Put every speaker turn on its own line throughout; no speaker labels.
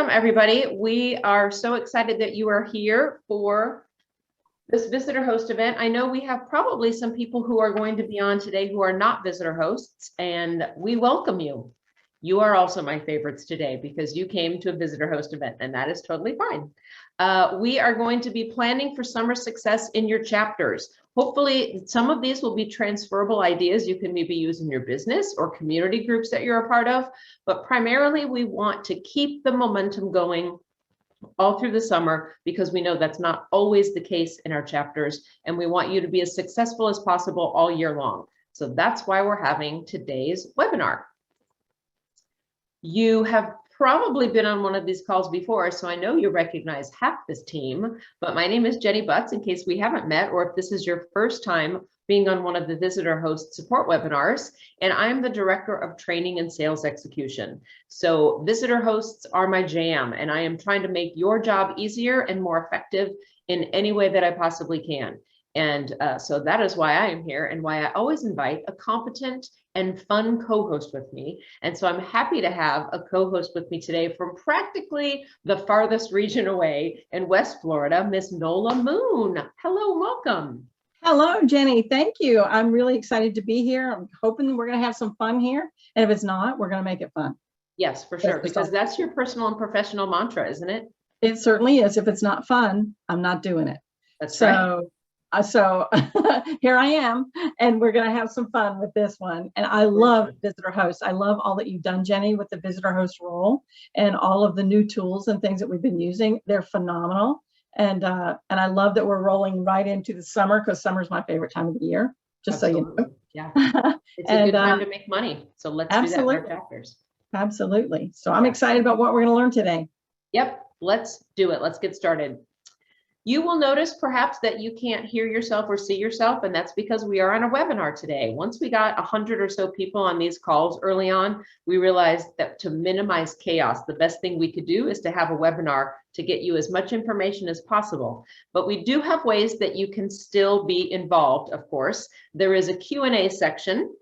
Welcome, everybody. We are so excited that you are here for this visitor host event. I know we have probably some people who are going to be on today who are not visitor hosts, and we welcome you. You are also my favorites today because you came to a visitor host event, and that is totally fine. We are going to be planning for summer success in your chapters. Hopefully, some of these will be transferable ideas you can maybe use in your business or community groups that you're a part of. But primarily, we want to keep the momentum going all through the summer because we know that's not always the case in our chapters. And we want you to be as successful as possible all year long. So that's why we're having today's webinar. You have probably been on one of these calls before, so I know you recognize half this team, but my name is Jenny Butts, in case we haven't met, or if this is your first time being on one of the visitor host support webinars, and I'm the Director of Training and Sales Execution. So visitor hosts are my jam, and I am trying to make your job easier and more effective in any way that I possibly can. And so that is why I am here and why I always invite a competent and fun co-host with me. And so I'm happy to have a co-host with me today from practically the farthest region away in West Florida, Miss Nola Moon. Hello, welcome.
Hello, Jenny. Thank you. I'm really excited to be here. I'm hoping we're going to have some fun here. And if it's not, we're going to make it fun.
Yes, for sure. Because that's your personal and professional mantra, isn't it?
It certainly is. If it's not fun, I'm not doing it.
That's right.
So here I am, and we're going to have some fun with this one. And I love visitor hosts. I love all that you've done, Jenny, with the visitor host role and all of the new tools and things that we've been using. They're phenomenal. And I love that we're rolling right into the summer because summer is my favorite time of the year, just
Absolutely.
So you know.
Yeah. It's a good time to make money. So let's do that in our chapters.
Absolutely. So I'm excited about what we're going to learn today.
Yep. Let's do it. Let's get started. You will notice perhaps that you can't hear yourself or see yourself, and that's because we are on a webinar today. Once we got 100 or so people on these calls early on, we realized that to minimize chaos, the best thing we could do is to have a webinar to get you as much information as possible. But we do have ways that you can still be involved, of course. There is a Q&A section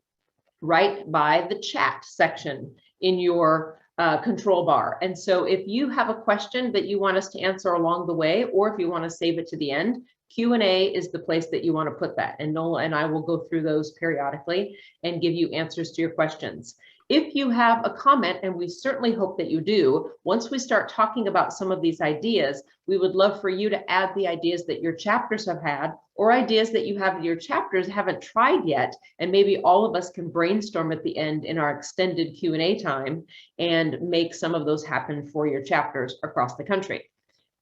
right by the chat section in your control bar. And so if you have a question that you want us to answer along the way, or if you want to save it to the end, Q&A is the place that you want to put that. And Nola and I will go through those periodically and give you answers to your questions. If you have a comment, and we certainly hope that you do, once we start talking about some of these ideas, we would love for you to add the ideas that your chapters have had or ideas that you have in your chapters haven't tried yet. And maybe all of us can brainstorm at the end in our extended Q&A time and make some of those happen for your chapters across the country.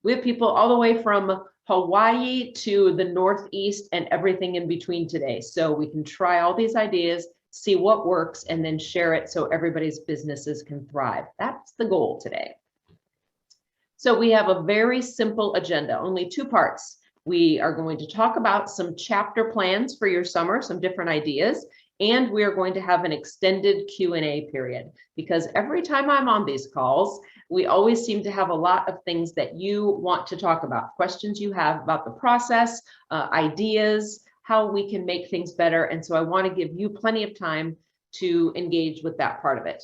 We have people all the way from Hawaii to the Northeast and everything in between today. So we can try all these ideas, see what works, and then share it so everybody's businesses can thrive. That's the goal today. So we have a very simple agenda, only 2 parts. We are going to talk about some chapter plans for your summer, some different ideas, and we are going to have an extended Q&A period because every time I'm on these calls, we always seem to have a lot of things that you want to talk about, questions you have about the process, ideas, how we can make things better. And so I want to give you plenty of time to engage with that part of it.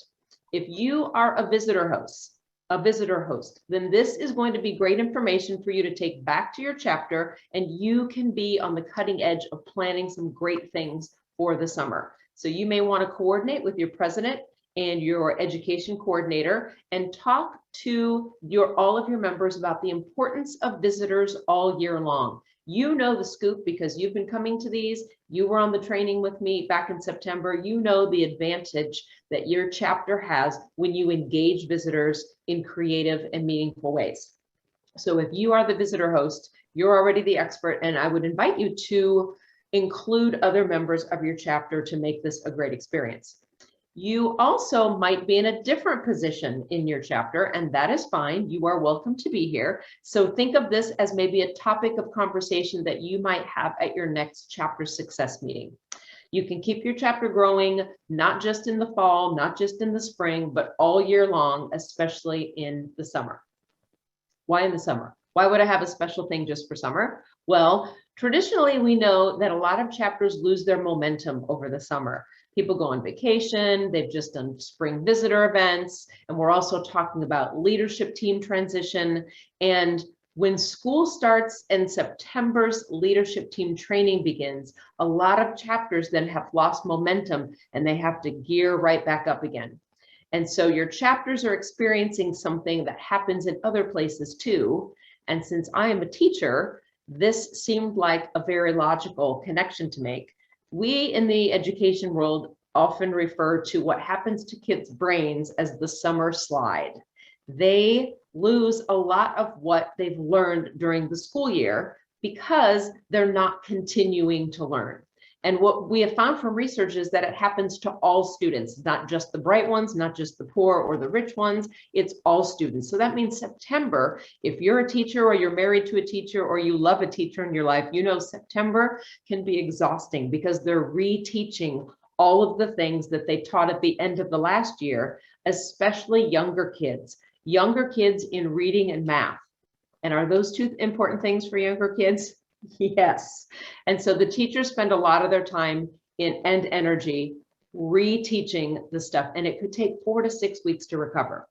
If you are a visitor host, then this is going to be great information for you to take back to your chapter, and you can be on the cutting edge of planning some great things for the summer. So you may want to coordinate with your president and your education coordinator and talk to all of your members about the importance of visitors all year long. You know the scoop because you've been coming to these. You were on the training with me back in September. You know the advantage that your chapter has when you engage visitors in creative and meaningful ways. So if you are the visitor host, you're already the expert, and I would invite you to include other members of your chapter to make this a great experience. You also might be in a different position in your chapter, and that is fine. You are welcome to be here. So think of this as maybe a topic of conversation that you might have at your next chapter success meeting. You can keep your chapter growing, not just in the fall, not just in the spring, but all year long, especially in the summer. Why in the summer? Why would I have a special thing just for summer? Well, traditionally, we know that a lot of chapters lose their momentum over the summer. People go on vacation, they've just done spring visitor events, and we're also talking about leadership team transition. And when school starts and September's leadership team training begins, a lot of chapters then have lost momentum and they have to gear right back up again. And so your chapters are experiencing something that happens in other places too. And since I am a teacher, this seemed like a very logical connection to make. We in the education world often refer to what happens to kids' brains as the summer slide. They lose a lot of what they've learned during the school year because they're not continuing to learn. And what we have found from research is that it happens to all students, not just the bright ones, not just the poor or the rich ones, it's all students. So that means September, if you're a teacher or you're married to a teacher or you love a teacher in your life, you know September can be exhausting because they're reteaching all of the things that they taught at the end of the last year, especially younger kids in reading and math. And are those two important things for younger kids? Yes. And so the teachers spend a lot of their time and energy reteaching the stuff, and it could take 4 to 6 weeks to recover.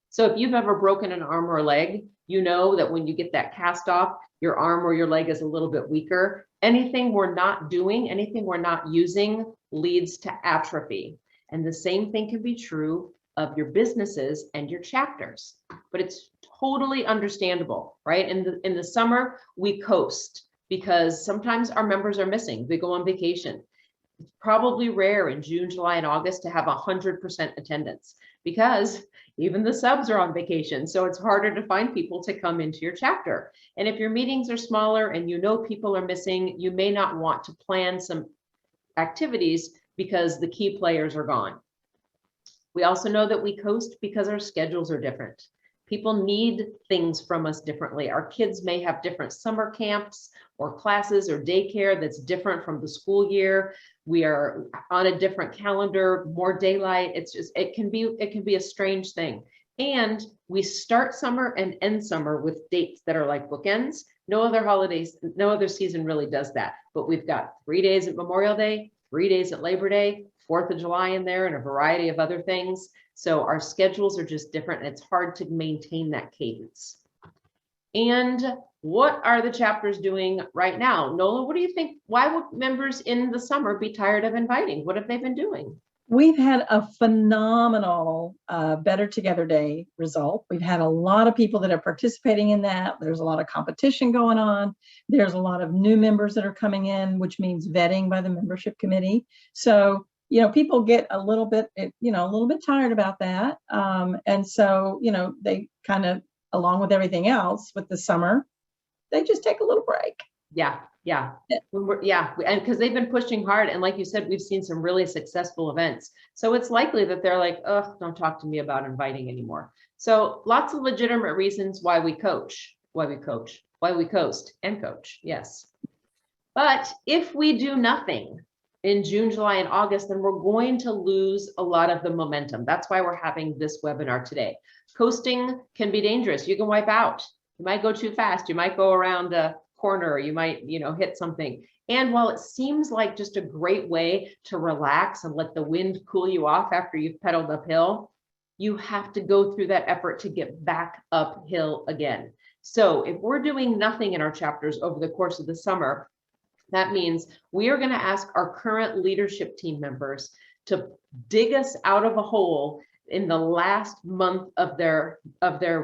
So if you've ever broken an arm or a leg, you know that when you get that cast off, your arm or your leg is a little bit weaker. Anything we're not doing, anything we're not using leads to atrophy. And the same thing can be true of your businesses and your chapters, but it's totally understandable, right? In the summer, we coast because sometimes our members are missing. They go on vacation. It's probably rare in June, July, and August to have 100% attendance because even the subs are on vacation. So it's harder to find people to come into your chapter. And if your meetings are smaller and you know people are missing, you may not want to plan some activities because the key players are gone. We also know that we coast because our schedules are different. People need things from us differently. Our kids may have different summer camps or classes or daycare that's different from the school year. We are on a different calendar, more daylight. It can be a strange thing. And we start summer and end summer with dates that are like bookends. No other holidays, no other season really does that. But we've got 3 days at Memorial Day, 3 days at Labor Day, 4th of July in there, and a variety of other things. So our schedules are just different, and it's hard to maintain that cadence. And what are the chapters doing right now? Nola, what do you think? Why would members in the summer be tired of inviting? What have they been doing?
We've had a phenomenal Better Together Day result. We've had a lot of people that are participating in that. There's a lot of competition going on. There's a lot of new members that are coming in, which means vetting by the membership committee. So people get a little bit tired about that. And so, they kind of, along with everything else with the summer, they just take a little break.
Yeah. And because they've been pushing hard. And like you said, we've seen some really successful events. So it's likely that they're like, oh, don't talk to me about inviting anymore. So lots of legitimate reasons why we coast and coach. Yes. But if we do nothing in June, July, and August, then we're going to lose a lot of the momentum. That's why we're having this webinar today. Coasting can be dangerous. You can wipe out. You might go too fast. You might go around a corner. You might, hit something. And while it seems like just a great way to relax and let the wind cool you off after you've pedaled uphill, you have to go through that effort to get back uphill again. So if we're doing nothing in our chapters over the course of the summer, that means we are going to ask our current leadership team members to dig us out of a hole in the last month of their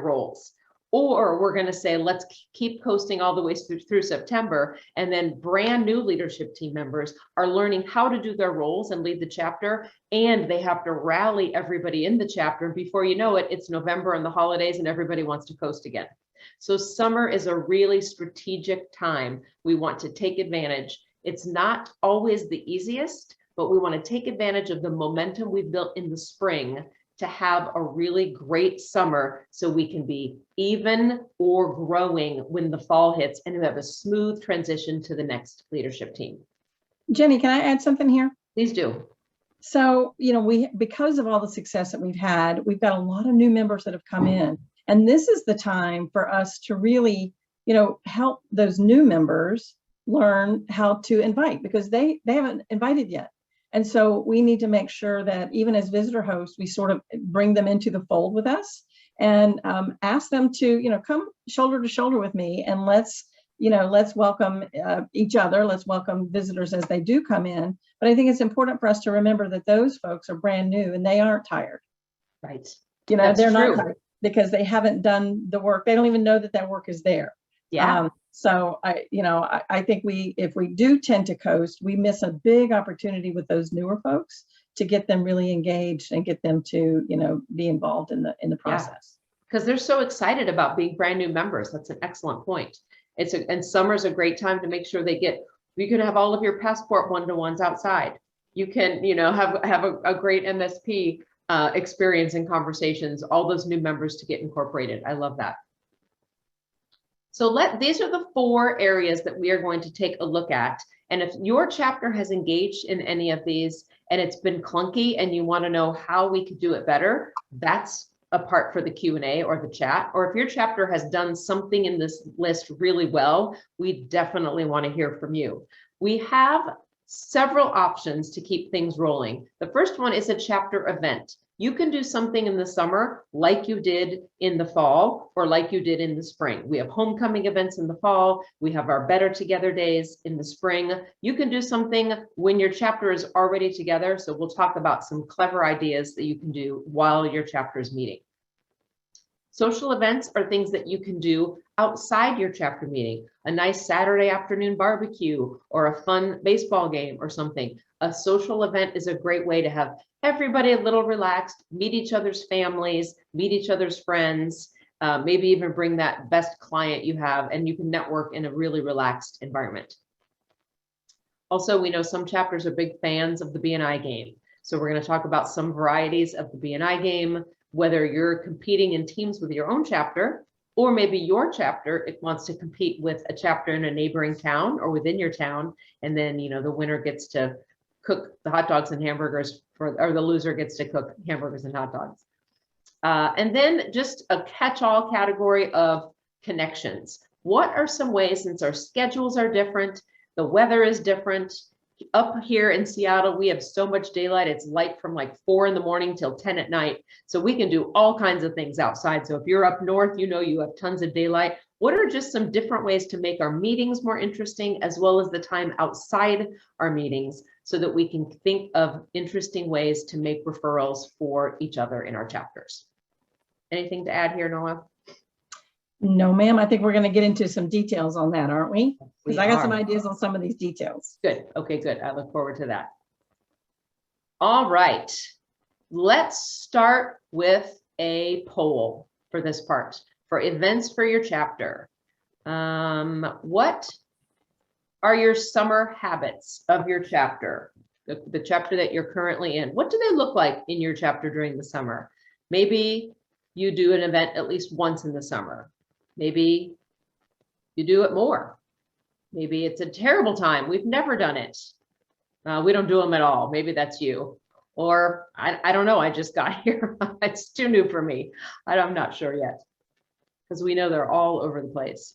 roles. Or we're going to say, let's keep coasting all the way through September. And then brand new leadership team members are learning how to do their roles and lead the chapter. And they have to rally everybody in the chapter. And before you know it, it's November and the holidays and everybody wants to coast again. So summer is a really strategic time. We want to take advantage. It's not always the easiest, but we want to take advantage of the momentum we've built in the spring to have a really great summer so we can be even or growing when the fall hits and we have a smooth transition to the next leadership team.
Jenny, can I add something here?
Please do.
So, because of all the success that we've had, we've got a lot of new members that have come in. And this is the time for us to really, help those new members learn how to invite because they haven't invited yet. And so we need to make sure that even as visitor hosts, we sort of bring them into the fold with us and ask them to, come shoulder to shoulder with me, and let's welcome each other. Let's welcome visitors as they do come in. But I think it's important for us to remember that those folks are brand new and they aren't tired.
Right.
They're not tired because they haven't done the work. They don't even know that work is there.
Yeah.
So I think if we do tend to coast, we miss a big opportunity with those newer folks to get them really engaged and get them to, be involved in the process.
Because they're so excited about being brand new members. That's an excellent point. And summer's a great time to make sure you can have all of your passport one-to-ones outside. You can, have a great MSP experience and conversations, all those new members to get incorporated. I love that. So these are the 4 areas that we are going to take a look at. And if your chapter has engaged in any of these and it's been clunky and you want to know how we could do it better, that's a part for the Q&A or the chat. Or if your chapter has done something in this list really well, we definitely want to hear from you. We have several options to keep things rolling. The first one is a chapter event. You can do something in the summer like you did in the fall or like you did in the spring. We have homecoming events in the fall. We have our Better Together days in the spring. You can do something when your chapter is already together. So we'll talk about some clever ideas that you can do while your chapter is meeting. Social events are things that you can do outside your chapter meeting, a nice Saturday afternoon barbecue or a fun baseball game or something. A social event is a great way to have everybody a little relaxed, meet each other's families, meet each other's friends, maybe even bring that best client you have, and you can network in a really relaxed environment. Also, we know some chapters are big fans of the BNI game. So we're going to talk about some varieties of the BNI game, whether you're competing in teams with your own chapter, or maybe your chapter wants to compete with a chapter in a neighboring town or within your town. And then, the winner gets to cook the hot dogs and hamburgers or the loser gets to cook hamburgers and hot dogs. And then just a catch-all category of connections. What are some ways, since our schedules are different, the weather is different, up here in Seattle, we have so much daylight. It's light from like 4 in the morning till 10 at night. So we can do all kinds of things outside. So if you're up north, you have tons of daylight. What are just some different ways to make our meetings more interesting, as well as the time outside our meetings, so that we can think of interesting ways to make referrals for each other in our chapters? Anything to add here, Noah?
No, ma'am. I think we're going to get into some details on that, aren't we? Because I got some ideas on some of these details.
Good. Okay, good. I look forward to that. All right. Let's start with a poll for this part, for events for your chapter. What are your summer habits of your chapter, the chapter that you're currently in? What do they look like in your chapter during the summer? Maybe you do an event at least once in the summer. Maybe you do it more. Maybe it's a terrible time. We've never done it. We don't do them at all. Maybe that's you. Or I don't know. I just got here. It's too new for me. I'm not sure yet, because we know they're all over the place.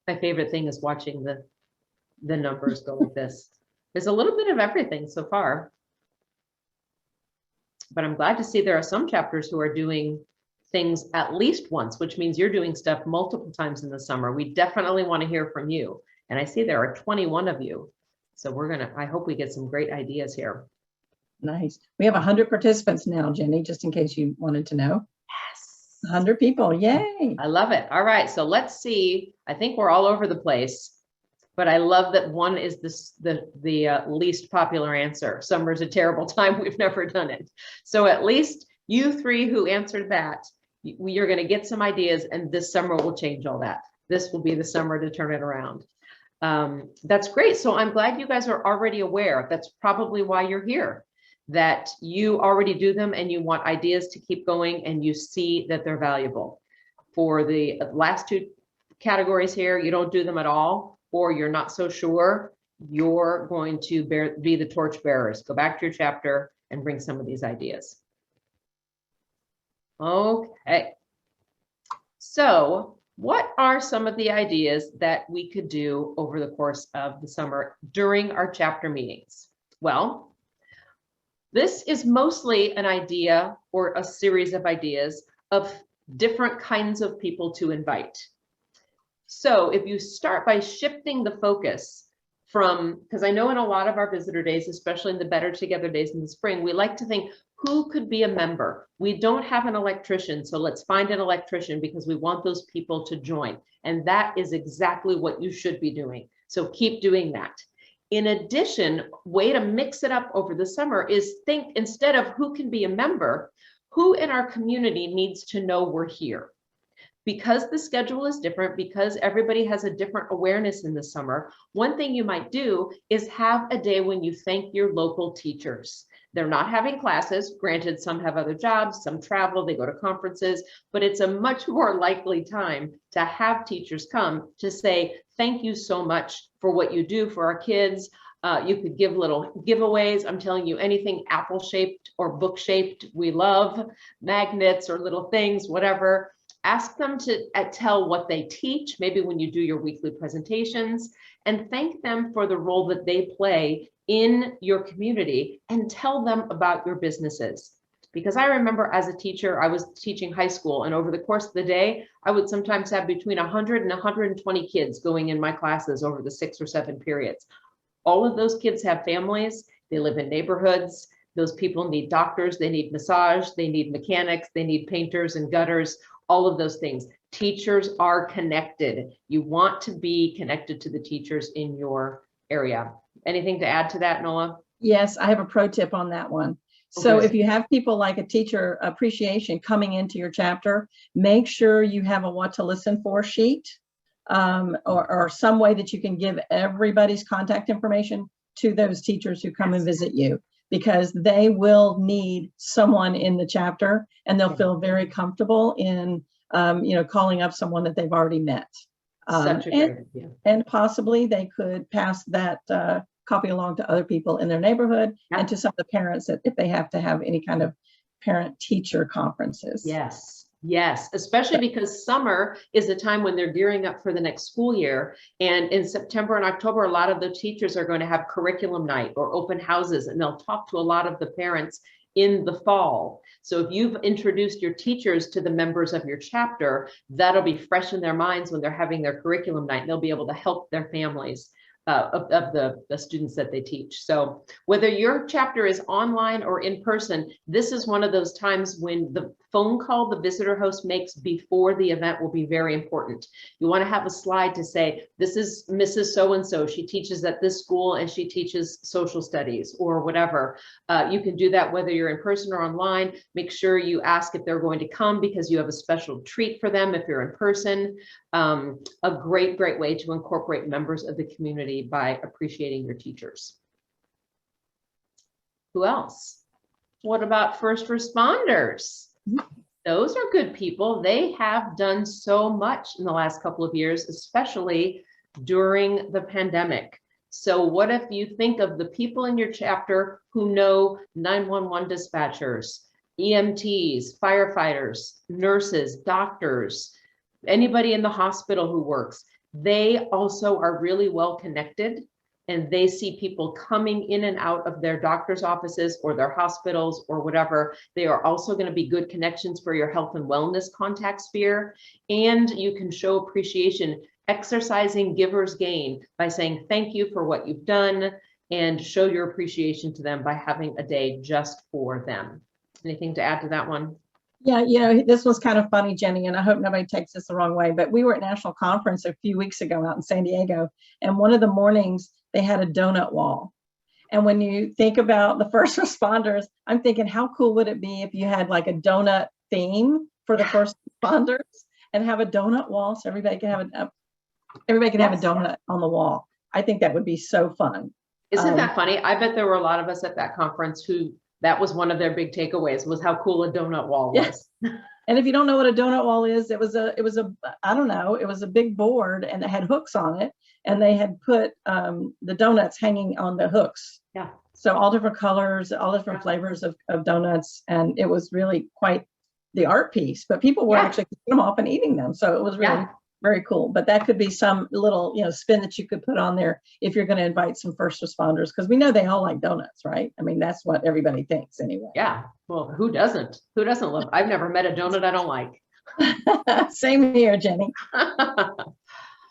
My favorite thing is watching the numbers go like this. There's a little bit of everything so far. But I'm glad to see there are some chapters who are doing things at least once, which means you're doing stuff multiple times in the summer. We definitely want to hear from you. And I see there are 21 of you. So I hope we get some great ideas here.
Nice. We have 100 participants now, Jenny, just in case you wanted to know.
Yes.
100 people. Yay.
I love it. All right. So let's see. I think we're all over the place, but I love that one is the least popular answer. Summer's a terrible time. We've never done it. So at least you 3 who answered that, you're going to get some ideas, and this summer will change all that. This will be the summer to turn it around. That's great. So I'm glad you guys are already aware. That's probably why you're here, that you already do them and you want ideas to keep going, and you see that they're valuable. For the last 2 categories here, you don't do them at all, or you're not so sure, you're going to be the torch bearers. Go back to your chapter and bring some of these ideas. Okay. So what are some of the ideas that we could do over the course of the summer during our chapter meetings? Well, This is mostly an idea or a series of ideas of different kinds of people to invite. So if you start by shifting the focus from, because I know in a lot of our visitor days, especially in the Better Together days in the spring, we like to think, who could be a member? We don't have an electrician, so let's find an electrician because we want those people to join. And that is exactly what you should be doing. So keep doing that. In addition, way to mix it up over the summer is think, instead of who can be a member, who in our community needs to know we're here. Because the schedule is different, because everybody has a different awareness in the summer, one thing you might do is have a day when you thank your local teachers. They're not having classes. Granted, some have other jobs, some travel, they go to conferences, but it's a much more likely time to have teachers come to say, thank you so much for what you do for our kids. You could give little giveaways. I'm telling you, anything apple-shaped or book-shaped, we love. Magnets or little things, whatever. Ask them to tell what they teach, maybe when you do your weekly presentations, and thank them for the role that they play in your community, and tell them about your businesses. Because I remember as a teacher, I was teaching high school, and over the course of the day, I would sometimes have between 100 and 120 kids going in my classes over the 6 or 7 periods. All of those kids have families, they live in neighborhoods. Those people need doctors, they need massage, they need mechanics, they need painters and gutters, all of those things. Teachers are connected. You want to be connected to the teachers in your area. Anything to add to that, Noah?
Yes, I have a pro tip on that one. So
Okay.
if you have people like a teacher appreciation coming into your chapter, make sure you have a what to listen for sheet, or some way that you can give everybody's contact information to those teachers who come and visit you, because they will need someone in the chapter, and they'll feel very comfortable in calling up someone that they've already met.
Such a great idea.
And possibly they could pass that copy along to other people in their neighborhood, and to some of the parents, that if they have to have any kind of parent-teacher conferences.
Yes, yes, especially because summer is a time when they're gearing up for the next school year. And in September and October, a lot of the teachers are going to have curriculum night or open houses, and they'll talk to a lot of the parents in the fall. So if you've introduced your teachers to the members of your chapter, that'll be fresh in their minds when they're having their curriculum night. They'll be able to help their families of the students that they teach. So whether your chapter is online or in person, this is one of those times when the phone call the visitor host makes before the event will be very important. You want to have a slide to say, this is Mrs. So-and-so. She teaches at this school and she teaches social studies or whatever. You can do that whether you're in person or online. Make sure you ask if they're going to come because you have a special treat for them if you're in person. A great way to incorporate members of the community by appreciating your teachers. Who else? What about first responders? Those are good people. They have done so much in the last couple of years, especially during the pandemic. So what if you think of the people in your chapter who know 911 dispatchers, EMTs, firefighters, nurses, doctors, anybody in the hospital who works? They also are really well connected, and they see people coming in and out of their doctor's offices or their hospitals or whatever. They are also going to be good connections for your health and wellness contact sphere. And you can show appreciation, exercising giver's gain by saying thank you for what you've done, and show your appreciation to them by having a day just for them. Anything to add to that one?
Yeah, this was kind of funny, Jenny, and I hope nobody takes this the wrong way, but we were at National Conference a few weeks ago out in San Diego, and one of the mornings they had a donut wall. And when you think about the first responders, I'm thinking, how cool would it be if you had like a donut theme for the first responders and have a donut wall so everybody can have have a donut on the wall. I think that would be so fun.
Isn't that funny? I bet there were a lot of us at that conference who that was one of their big takeaways, was how cool a donut wall was.
Yes. And if you don't know what a donut wall is, it was a big board, and it had hooks on it, and they had put the donuts hanging on the hooks.
Yeah.
So all different colors, all different flavors of donuts, and it was really quite the art piece. But people were actually picking them off and eating them, so it was really Very cool. But that could be some little, spin that you could put on there if you're going to invite some first responders, because we know they all like donuts, right? I mean, that's what everybody thinks anyway.
Yeah. Well, who doesn't? Who doesn't love? I've never met a donut I don't like.
Same here, Jenny.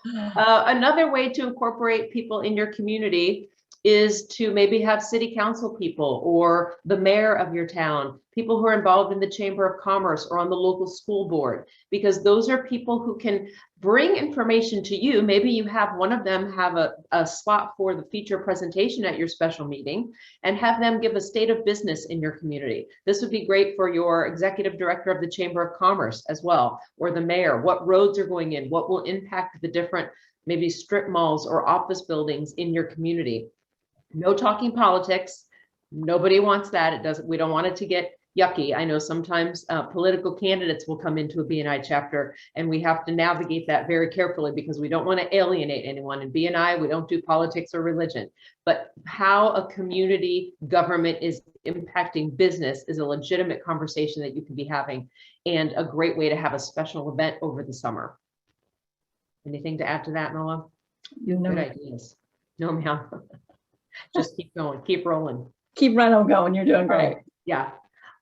Another way to incorporate people in your community is to maybe have city council people or the mayor of your town, people who are involved in the Chamber of Commerce or on the local school board, because those are people who can bring information to you. Maybe you have one of them have a slot for the feature presentation at your special meeting and have them give a state of business in your community. This would be great for your executive director of the Chamber of Commerce as well, or the mayor. What roads are going in? What will impact the different maybe strip malls or office buildings in your community? No talking politics. Nobody wants that. It doesn't. We don't want it to get yucky. I know sometimes political candidates will come into a BNI chapter, and we have to navigate that very carefully because we don't want to alienate anyone. In BNI, we don't do politics or religion. But how a community government is impacting business is a legitimate conversation that you can be having, and a great way to have a special event over the summer. Anything to add to that, Noah? Good ideas. No, ma'am. Just keep going, keep rolling.
Keep running going. You're doing great.
Yeah.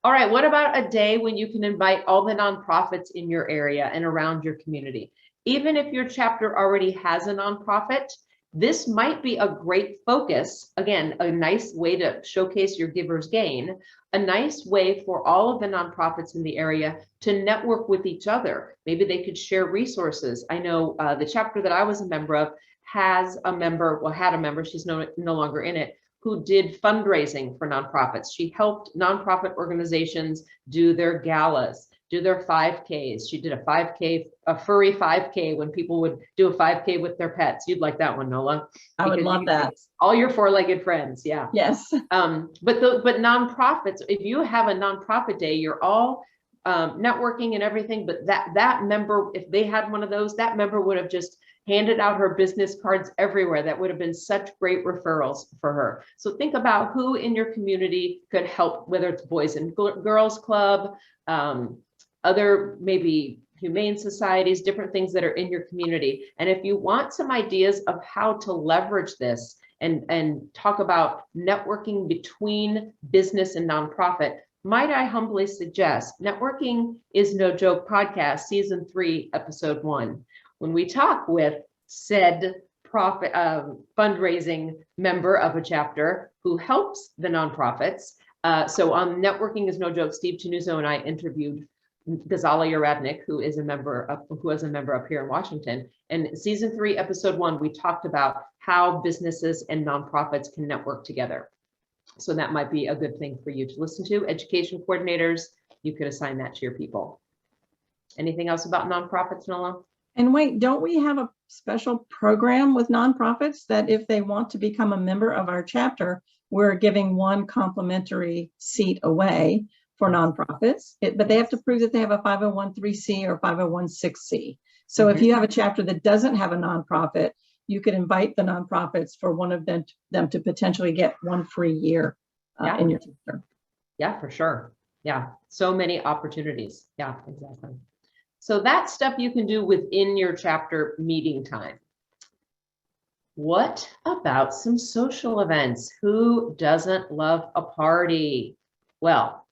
All right. What about a day when you can invite all the nonprofits in your area and around your community? Even if your chapter already has a nonprofit, this might be a great focus. Again, a nice way to showcase your giver's gain, a nice way for all of the nonprofits in the area to network with each other. Maybe they could share resources. I know the chapter that I was a member of had a member, she's no longer in it, who did fundraising for nonprofits. She helped nonprofit organizations do their galas, do their 5Ks. She did a furry 5K when people would do a 5K with their pets. You'd like that one, Nola.
I would love that.
All your four-legged friends, yeah.
Yes.
But nonprofits, if you have a nonprofit day, you're all networking and everything, but that member, if they had one of those, that member would have just handed out her business cards everywhere. That would have been such great referrals for her. So think about who in your community could help, whether it's Boys and Girls Club, other maybe humane societies, different things that are in your community. And if you want some ideas of how to leverage this and talk about networking between business and nonprofit, might I humbly suggest Networking is No Joke podcast, season 3, episode 1. When we talk with said profit fundraising member of a chapter who helps the nonprofits. So on Networking is No Joke, Steve Chinuzo and I interviewed Gazala Yaradnik, who was a member up here in Washington. And season 3, episode 1, we talked about how businesses and nonprofits can network together. So that might be a good thing for you to listen to. Education coordinators, you could assign that to your people. Anything else about nonprofits, Nola?
And wait, don't we have a special program with nonprofits that if they want to become a member of our chapter, we're giving one complimentary seat away for nonprofits, but they have to prove that they have a 501(c)(3) or 501(c)(6). So if you have a chapter that doesn't have a nonprofit, you could invite the nonprofits for one of them to potentially get 1 free year in your chapter.
Yeah, for sure. Yeah, so many opportunities. Yeah, exactly. So that stuff you can do within your chapter meeting time. What about some social events? Who doesn't love a party? Well,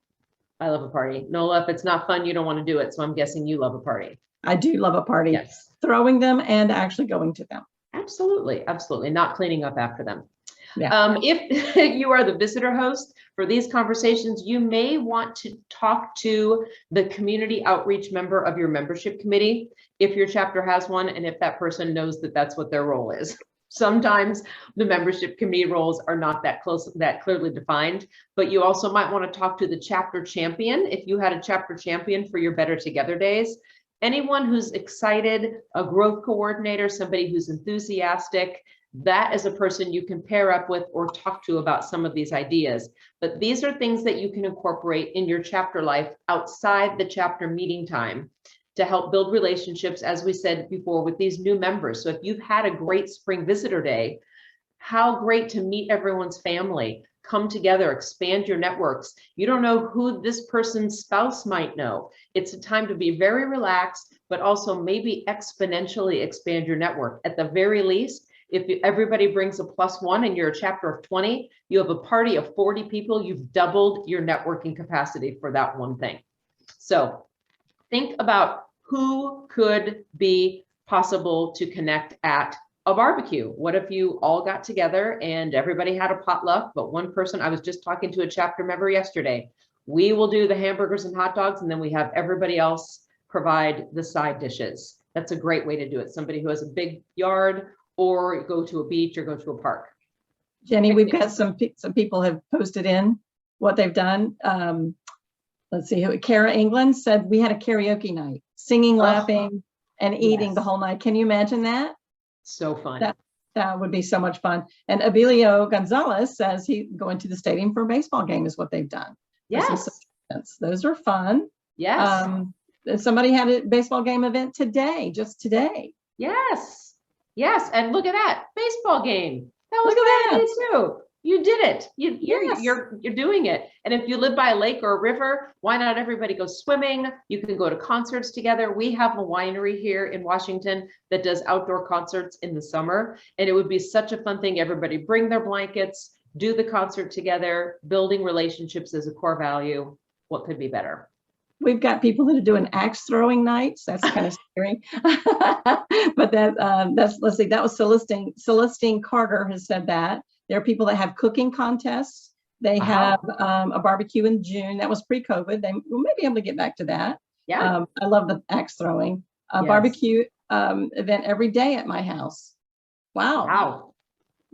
I love a party. Nola, if it's not fun, you don't want to do it. So I'm guessing you love a party.
I do love a party.
Yes.
Throwing them and actually going to them.
Absolutely. Absolutely. Not cleaning up after them.
Yeah.
If you are the visitor host for these conversations, you may want to talk to the community outreach member of your membership committee, if your chapter has one, and if that person knows that that's what their role is. Sometimes the membership committee roles are not that clearly defined, but you also might want to talk to the chapter champion. If you had a chapter champion for your Better Together days, anyone who's excited, a growth coordinator, somebody who's enthusiastic, that is a person you can pair up with or talk to about some of these ideas. But these are things that you can incorporate in your chapter life outside the chapter meeting time to help build relationships, as we said before, with these new members. So if you've had a great spring visitor day, how great to meet everyone's family, come together, expand your networks. You don't know who this person's spouse might know. It's a time to be very relaxed, but also maybe exponentially expand your network. At the very least, if everybody brings a +1 and you're a chapter of 20, you have a party of 40 people, you've doubled your networking capacity for that one thing. So think about who could be possible to connect at a barbecue. What if you all got together and everybody had a potluck, but one person, I was just talking to a chapter member yesterday, we will do the hamburgers and hot dogs, and then we have everybody else provide the side dishes. That's a great way to do it. Somebody who has a big yard, or go to a beach or go to a park.
Jenny, we've got some people have posted in what they've done. Let's see, Kara England said we had a karaoke night, singing, laughing, and eating the whole night. Can you imagine that?
So fun.
That would be so much fun. And Abilio Gonzalez says he going to the stadium for a baseball game is what they've done.
Yes.
Those are fun.
Yes.
Somebody had a baseball game event today, just today.
Yes. Yes. And look at that baseball game. That was
Look at
my
that.
idea too. You did it. You're doing it. And if you live by a lake or a river, why not everybody go swimming? You can go to concerts together. We have a winery here in Washington that does outdoor concerts in the summer. And it would be such a fun thing. Everybody bring their blankets, do the concert together. Building relationships is a core value. What could be better?
We've got people that are doing axe throwing nights. That's kind of scary. But let's see, that was Celestine Carter has said that. There are people that have cooking contests. They have a barbecue in June. That was pre-COVID. They may be able to get back to that.
Yeah.
I love the axe throwing. Barbecue event every day at my house. Wow.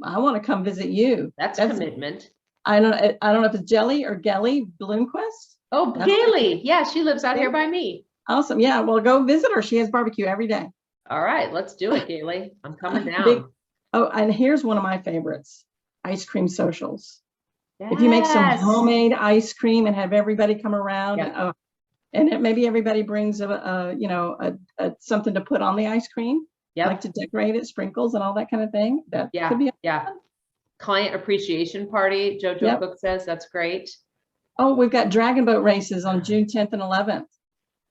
I want to come visit you.
That's commitment.
I don't know if it's Jelly or Gelly Bloomquist.
Oh, Gailey. Yeah, she lives out here by me.
Awesome. Yeah, well, go visit her. She has barbecue every day.
All right, let's do it, Gailey. I'm coming down.
And here's one of my favorites. Ice cream socials. Yes. If you make some homemade ice cream and have everybody come around, and maybe everybody brings something to put on the ice cream, like to decorate it, sprinkles and all that kind of thing. That could be fun.
Client appreciation party. JoJo Cook says that's great.
Oh, we've got dragon boat races on June 10th and 11th.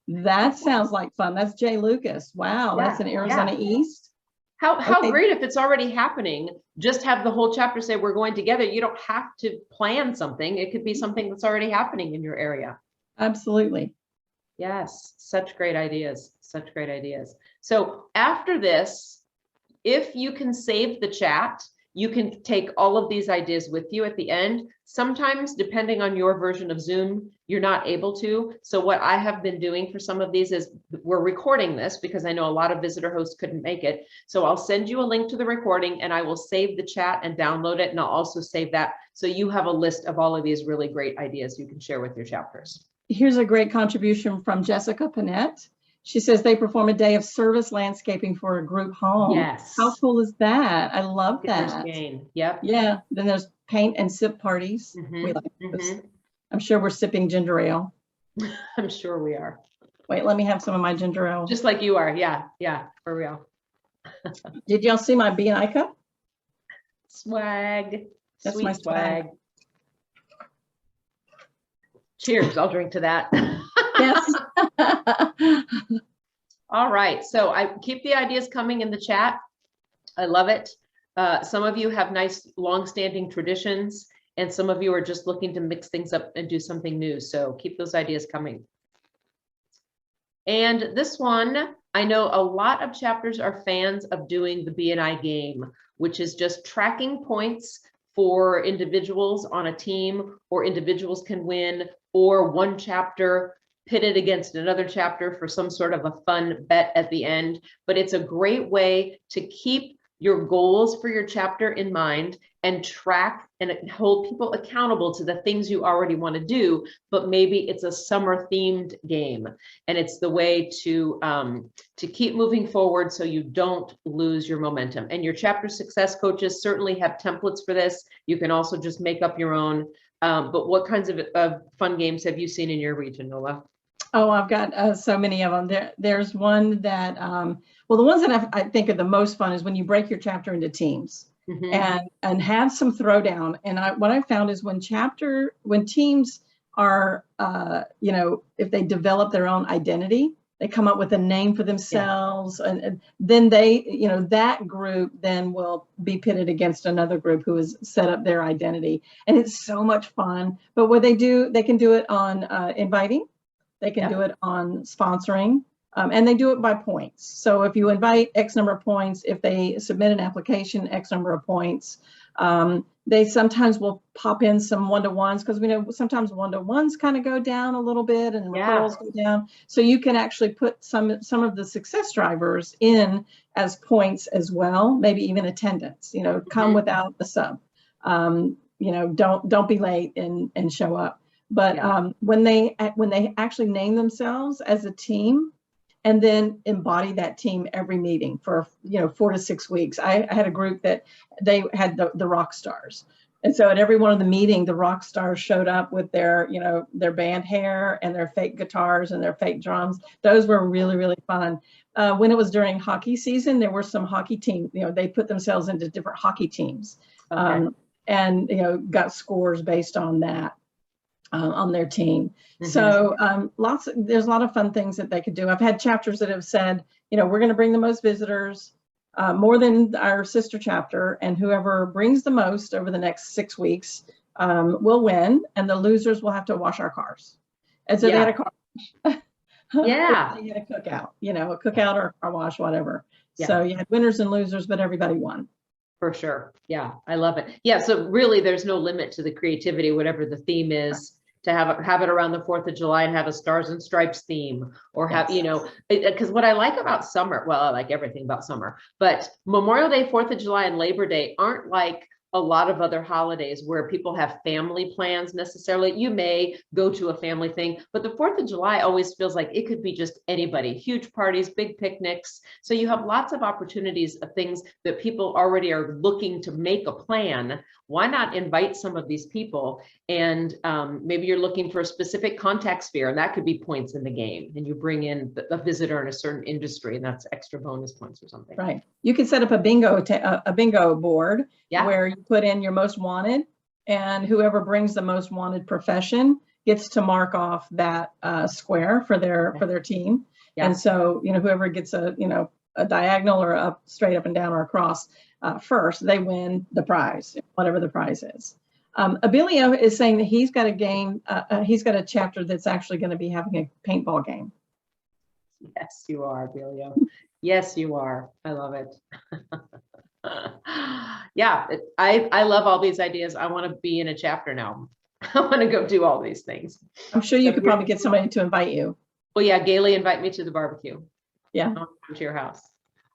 That sounds like fun. That's Jay Lucas. Wow, that's in Arizona East.
How great if it's already happening. Just have the whole chapter say we're going together. You don't have to plan something. It could be something that's already happening in your area.
Absolutely.
Yes, such great ideas. Such great ideas. So after this, if you can save the chat, you can take all of these ideas with you at the end. Sometimes, depending on your version of Zoom, you're not able to. So what I have been doing for some of these is we're recording this because I know a lot of visitor hosts couldn't make it. So I'll send you a link to the recording and I will save the chat and download it. And I'll also save that so you have a list of all of these really great ideas you can share with your chapters.
Here's a great contribution from Jessica Panette. She says they perform a day of service landscaping for a group home.
Yes.
How cool is that? I love that.
Yep.
Yeah. Then there's paint and sip parties. We like those. I'm sure we're sipping ginger ale.
I'm sure we are.
Wait, let me have some of my ginger ale.
Just like you are. Yeah. Yeah. For real.
Did y'all see my B&I cup?
Swag.
That's
Sweet
my swag.
Cheers. I'll drink to that.
Yes.
All right. So I keep the ideas coming in the chat. I love it. Some of you have nice long-standing traditions, and some of you are just looking to mix things up and do something new. So keep those ideas coming. And this one, I know a lot of chapters are fans of doing the B&I game, which is just tracking points for individuals on a team, or individuals can win, or one chapter pitted against another chapter for some sort of a fun bet at the end. But it's a great way to keep your goals for your chapter in mind and track and hold people accountable to the things you already want to do, but maybe it's a summer themed game. And it's the way to keep moving forward so you don't lose your momentum. And your chapter success coaches certainly have templates for this. You can also just make up your own. But what kinds of fun games have you seen in your region, Nola?
Oh, I've got so many of them. There's one that, well, the ones that I think are the most fun is when you break your chapter into teams and have some throwdown. And what I found is when teams are, if they develop their own identity, They come up with a name for themselves, and then they, that group then will be pitted against another group who has set up their identity. And it's so much fun. But what they can do it on inviting, they can do it on sponsoring, and they do it by points. So if you invite X number of points, if they submit an application, X number of points. They sometimes will pop in some one-to-ones, because we know sometimes one-to-ones kind of go down a little bit and referrals go down. So you can actually put some of the success drivers in as points as well, maybe even attendance, come without the sub, don't be late and show up. But when they actually name themselves as a team, and then embody that team every meeting for 4 to 6 weeks. I had a group that they had the rock stars. And so at every one of the meetings, the rock stars showed up with their band hair and their fake guitars and their fake drums. Those were really, really fun. When it was during hockey season, there were some hockey teams, they put themselves into different hockey teams, and got scores based on that. On their team. So there's a lot of fun things that they could do. I've had chapters that have said, we're going to bring the most visitors, more than our sister chapter, and whoever brings the most over the next 6 weeks will win, and the losers will have to wash our cars. And so they had a car. They had a cookout, a cookout or a car wash, whatever. So you had winners and losers, but everybody won.
For sure. Yeah, I love it. Yeah, so really there's no limit to the creativity, whatever the theme is, to have it around the 4th of July and have a Stars and Stripes theme, or have, because what I like about summer, well, I like everything about summer, but Memorial Day, 4th of July, and Labor Day aren't like a lot of other holidays where people have family plans necessarily. You may go to a family thing, but the 4th of July always feels like it could be just anybody, huge parties, big picnics. So you have lots of opportunities of things that people already are looking to make a plan. Why not invite some of these people? And maybe you're looking for a specific contact sphere, and that could be points in the game. And you bring in a visitor in a certain industry, and that's extra bonus points or something.
Right. You could set up a bingo board where you put in your most wanted, and whoever brings the most wanted profession gets to mark off that square for their team. And so, whoever gets a diagonal or up, straight up and down or across first, they win the prize, whatever the prize is. Abilio is saying that he's got a game, he's got a chapter that's actually going to be having a paintball game.
Yes, you are, Abilio. Yes, you are. I love it. I love all these ideas. I want to be in a chapter now. I want to go do all these things.
I'm sure you could probably get somebody to invite you.
Well, yeah, Gailey, invite me to the barbecue.
Yeah.
I'll come to your house.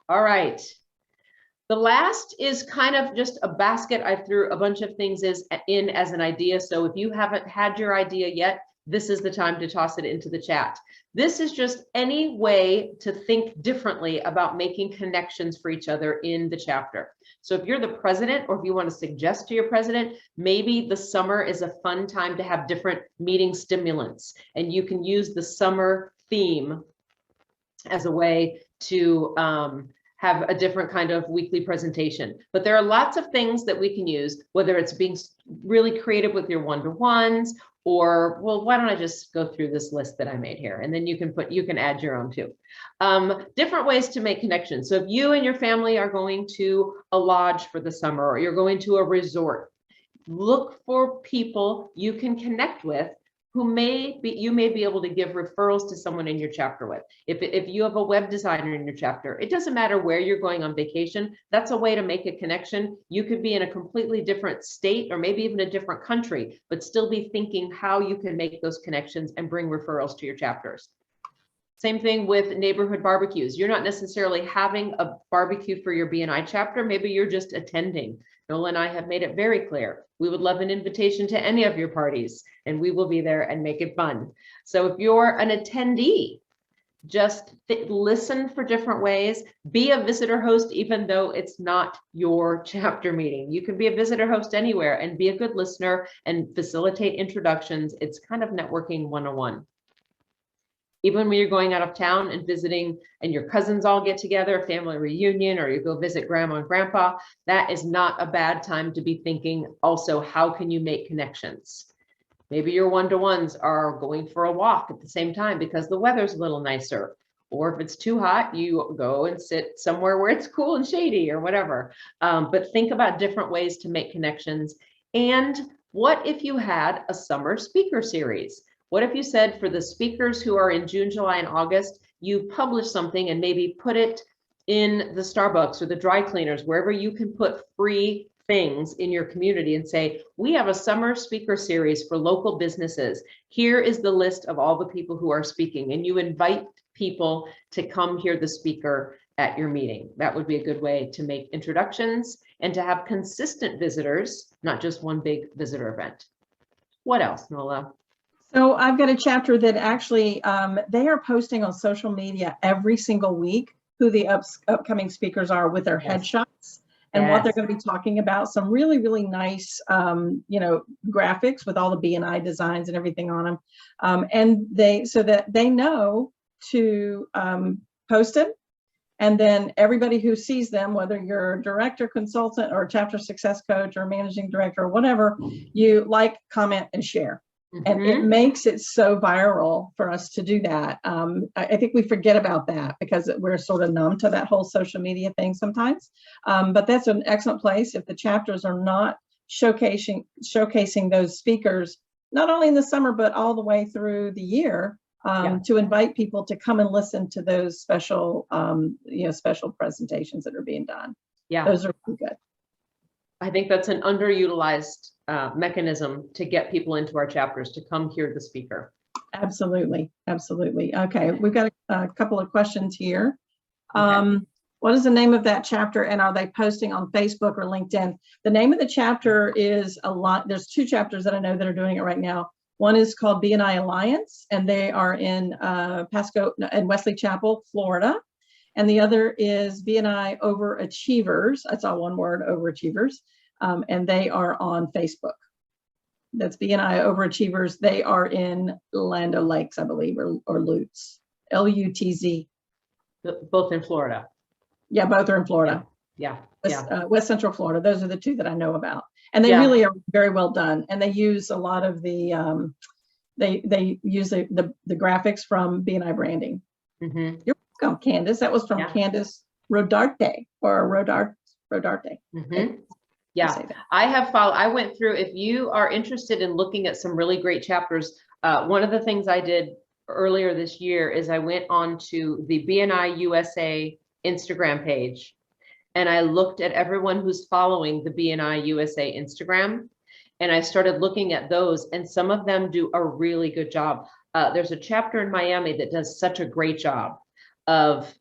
All right. The last is kind of just a basket. I threw a bunch of things in as an idea. So if you haven't had your idea yet, this is the time to toss it into the chat. This is just any way to think differently about making connections for each other in the chapter. So if you're the president, or if you want to suggest to your president, maybe the summer is a fun time to have different meeting stimulants, and you can use the summer theme as a way to have a different kind of weekly presentation. But there are lots of things that we can use, whether it's being really creative with your one-to-ones, or, well, why don't I just go through this list that I made here, and then you can add your own too. Different ways to make connections. So if you and your family are going to a lodge for the summer, or you're going to a resort, look for people you can connect with who you may be able to give referrals to someone in your chapter with. If you have a web designer in your chapter, it doesn't matter where you're going on vacation. That's a way to make a connection. You could be in a completely different state, or maybe even a different country, but still be thinking how you can make those connections and bring referrals to your chapters. Same thing with neighborhood barbecues. You're not necessarily having a barbecue for your BNI chapter. Maybe you're just attending. Nola and I have made it very clear. We would love an invitation to any of your parties, and we will be there and make it fun. So if you're an attendee, just listen for different ways. Be a visitor host, even though it's not your chapter meeting. You can be a visitor host anywhere and be a good listener and facilitate introductions. It's kind of networking 101. Even when you're going out of town and visiting, and your cousins all get together, family reunion, or you go visit grandma and grandpa, that is not a bad time to be thinking also, how can you make connections? Maybe your one-to-ones are going for a walk at the same time because the weather's a little nicer, or if it's too hot, you go and sit somewhere where it's cool and shady or whatever. But think about different ways to make connections. And what if you had a summer speaker series? What if you said for the speakers who are in June, July, and August, you publish something and maybe put it in the Starbucks or the dry cleaners, wherever you can put free things in your community and say, we have a summer speaker series for local businesses. Here is the list of all the people who are speaking, and you invite people to come hear the speaker at your meeting. That would be a good way to make introductions and to have consistent visitors, not just one big visitor event. What else, Nola?
So I've got a chapter that actually, they are posting on social media every single week who the upcoming speakers are with their headshots and what they're going to be talking about. Some really, really nice, graphics with all the B&I designs and everything on them. And so that they know to post it. And then everybody who sees them, whether you're a director, consultant, or a chapter success coach or managing director or whatever, you like, comment, and share. And it makes it so viral for us to do that. I think we forget about that because we're sort of numb to that whole social media thing sometimes. But that's an excellent place if the chapters are not showcasing those speakers, not only in the summer, but all the way through the year, to invite people to come and listen to those special, special presentations that are being done. Yeah, those are pretty good.
I think that's an underutilized mechanism to get people into our chapters to come hear the speaker.
Absolutely. Absolutely. Okay. We've got a couple of questions here. What is the name of that chapter, and are they posting on Facebook or LinkedIn? The name of the chapter is there's two chapters that I know that are doing it right now. One is called B&I Alliance, and they are in Wesley Chapel, Florida. And the other is B&I Overachievers. That's all one word, Overachievers. And they are on Facebook. That's B&I Overachievers. They are in Land O'Lakes, I believe, or Lutz, Lutz.
Both in Florida.
Yeah, both are in Florida.
Yeah.
West Central Florida. Those are the two that I know about. And they really are very well done. And they use a lot of the, they use the graphics from B&I branding. You're welcome, Candace. That was from Candace Rodarte or Rodarte.
Yeah, I went through, if you are interested in looking at some really great chapters, one of the things I did earlier this year is I went on to the B&I USA Instagram page, and I looked at everyone who's following the B&I USA Instagram, and I started looking at those, and some of them do a really good job. There's a chapter in Miami that does such a great job of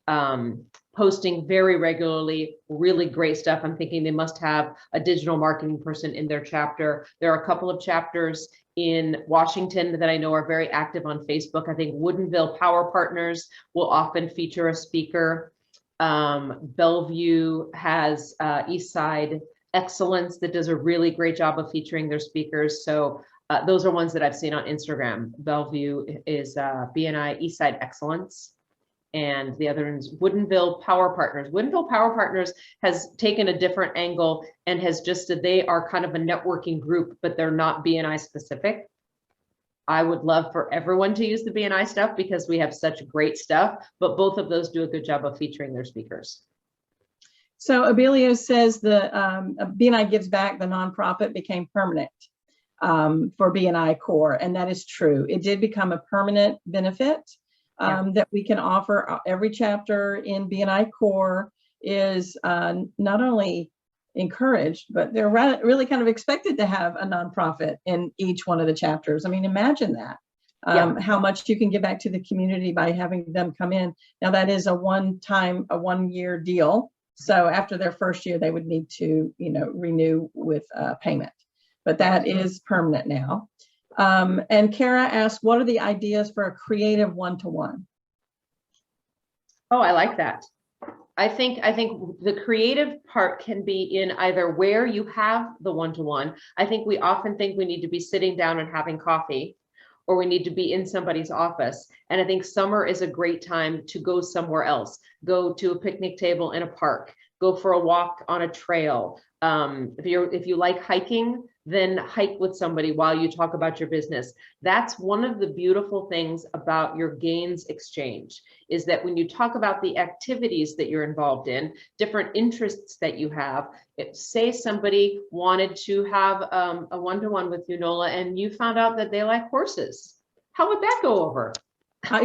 posting very regularly, really great stuff. I'm thinking they must have a digital marketing person in their chapter. There are a couple of chapters in Washington that I know are very active on Facebook. I think Woodinville Power Partners will often feature a speaker. Bellevue has Eastside Excellence that does a really great job of featuring their speakers. So those are ones that I've seen on Instagram. Bellevue is B&I Eastside Excellence. And the other is Woodinville Power Partners. Woodinville Power Partners has taken a different angle and has just said they are kind of a networking group, but they're not B&I specific. I would love for everyone to use the B&I stuff because we have such great stuff, but both of those do a good job of featuring their speakers.
So Abilio says the B&I Gives Back, the nonprofit, became permanent for B&I Core, and that is true. It did become a permanent benefit. That we can offer. Every chapter in B&I Core is not only encouraged, but they're really kind of expected to have a nonprofit in each one of the chapters. I mean, imagine that, how much you can give back to the community by having them come in. Now that is a one-year deal. So after their first year, they would need to, renew with payment, but that is permanent now. And Kara asked, what are the ideas for a creative one-to-one?
Oh, I like that. I think the creative part can be in either where you have the one-to-one. I think we often think we need to be sitting down and having coffee, or we need to be in somebody's office. And I think summer is a great time to go somewhere else. Go to a picnic table in a park. go for a walk on a trail. If you like hiking, then hike with somebody while you talk about your business. That's one of the beautiful things about your gains exchange, is that when you talk about the activities that you're involved in, different interests that you have, say somebody wanted to have a one-to-one with you, Nola, and you found out that they like horses. How would that go over?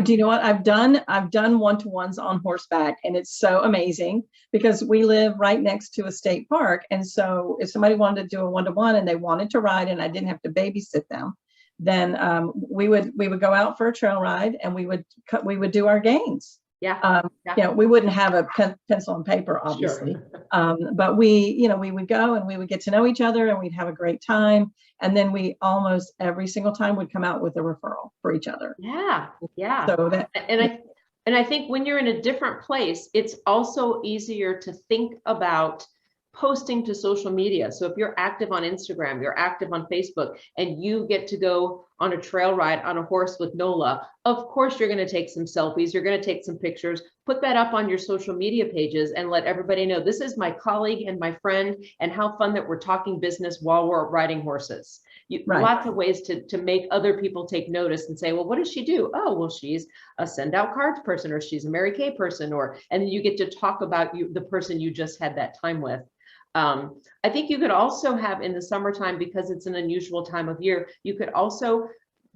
Do you know what I've done? I've done one-to-ones on horseback, and it's so amazing because we live right next to a state park. And so if somebody wanted to do a one-to-one and they wanted to ride and I didn't have to babysit them, then we would go out for a trail ride and we would do our gains.
Yeah.
You know, we wouldn't have a pencil and paper, obviously, but we would go and we would get to know each other and we'd have a great time. And then we almost every single time would come out with a referral for each other.
Yeah.
So that,
and I think when you're in a different place, it's also easier to think about posting to social media. So if you're active on Instagram, you're active on Facebook, and you get to go on a trail ride on a horse with Nola, of course you're going to take some selfies, you're going to take some pictures, put that up on your social media pages and let everybody know this is my colleague and my friend, and how fun that we're talking business while we're riding horses. Lots of ways to make other people take notice and say, well, what does she do? Oh, well, she's a send out cards person, or she's a Mary Kay person, and then you get to talk about the person you just had that time with. I think you could also have in the summertime, because it's an unusual time of year, you could also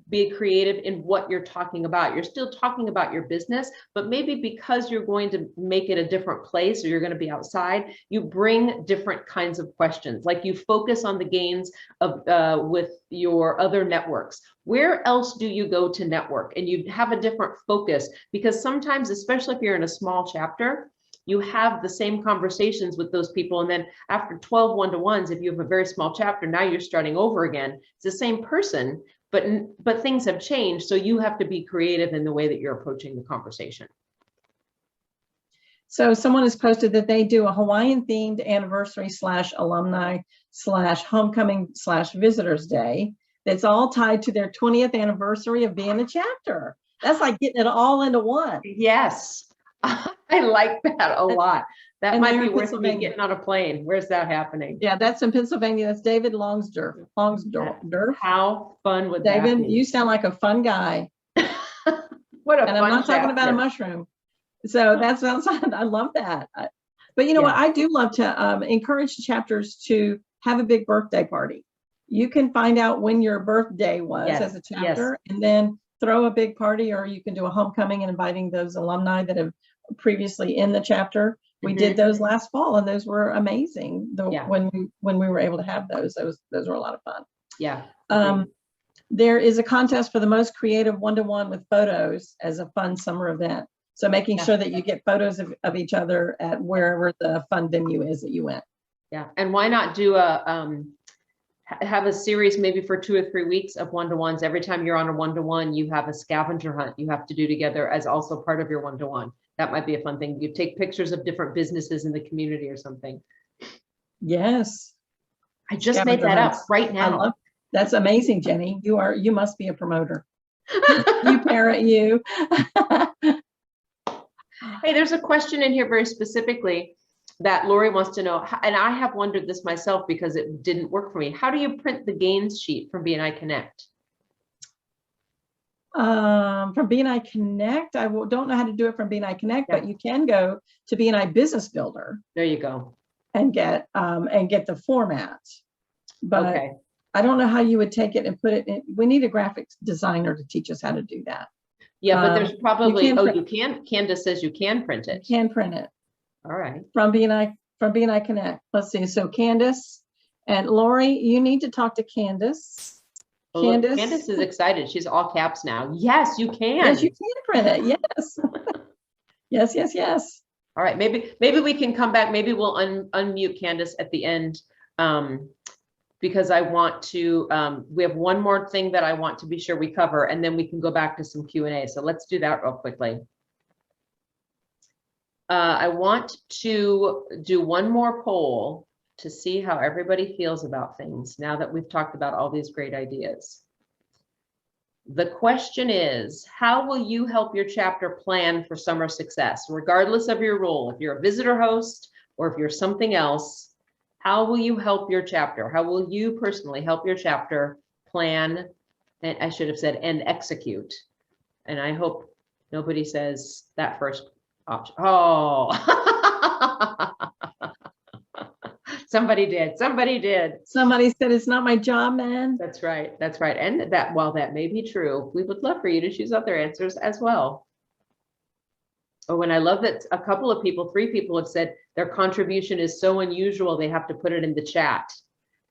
be creative in what you're talking about. You're still talking about your business, but maybe because you're going to make it a different place, or you're going to be outside, you bring different kinds of questions. Like you focus on the gains of with your other networks. Where else do you go to network? And you have a different focus, because sometimes, especially if you're in a small chapter, you have the same conversations with those people. And then after 12 one-to-ones, if you have a very small chapter, now you're starting over again. It's the same person, but things have changed. So you have to be creative in the way that you're approaching the conversation.
So someone has posted that they do a Hawaiian themed anniversary / alumni / homecoming / visitors day. That's all tied to their 20th anniversary of being a chapter. That's like getting it all into one.
Yes. I like that a lot. That might be worth me getting on a plane. Where's that happening?
Yeah, that's in Pennsylvania. That's David Longsdorf.
How fun would that be?
David, you sound like a fun guy.
What a
and
fun
I'm not
chapter.
talking about a mushroom. So that sounds, I love that. But you know what? I do love to encourage chapters to have a big birthday party. You can find out when your birthday was as a chapter, and then throw a big party, or you can do a homecoming and inviting those alumni that have previously in the chapter. We did those last fall, and those were amazing. When we were able to have those were a lot of fun.
Yeah.
There is a contest for the most creative one-to-one with photos as a fun summer event. So making sure that you get photos of each other at wherever the fun venue is that you went.
Yeah, and why not do have a series maybe for 2 or 3 weeks of one-to-ones. Every time you're on a one-to-one, you have a scavenger hunt you have to do together as also part of your one-to-one. That might be a fun thing. You take pictures of different businesses in the community or something.
Yes.
I just made that up right now.
That's amazing, Jenny. You must be a promoter. You parent you.
Hey, there's a question in here very specifically that Lori wants to know, and I have wondered this myself because it didn't work for me. How do you print the gains sheet from BNI Connect?
From BNI Connect, I don't know how to do it from BNI Connect, but you can go to BNI Business Builder.
There you go.
And get the format. But I don't know how you would take it and put it in. We need a graphics designer to teach us how to do that.
Yeah, but there's probably, you can. Candace says you can print it.
You can print it.
All right.
From BNI Connect. Let's see. So Candace and Lori, you need to talk to Candace.
Well, Candace is excited. She's all caps now. Yes, you can.
Yes, you can print it. Yes. yes.
All right. Maybe we can come back. Maybe we'll unmute Candace at the end, because I want to. We have one more thing that I want to be sure we cover, and then we can go back to some Q&A. So let's do that real quickly. I want to do one more poll to see how everybody feels about things now that we've talked about all these great ideas. The question is, how will you help your chapter plan for summer success, regardless of your role? If you're a visitor host, or if you're something else, how will you help your chapter? How will you personally help your chapter plan, and I should have said, and execute? And I hope nobody says that first option. Oh, somebody did. Somebody did.
Somebody said it's not my job, man.
That's right. That's right. And that, while that may be true, we would love for you to choose other answers as well. Oh, and I love that a couple of people, 3 people have said their contribution is so unusual, they have to put it in the chat.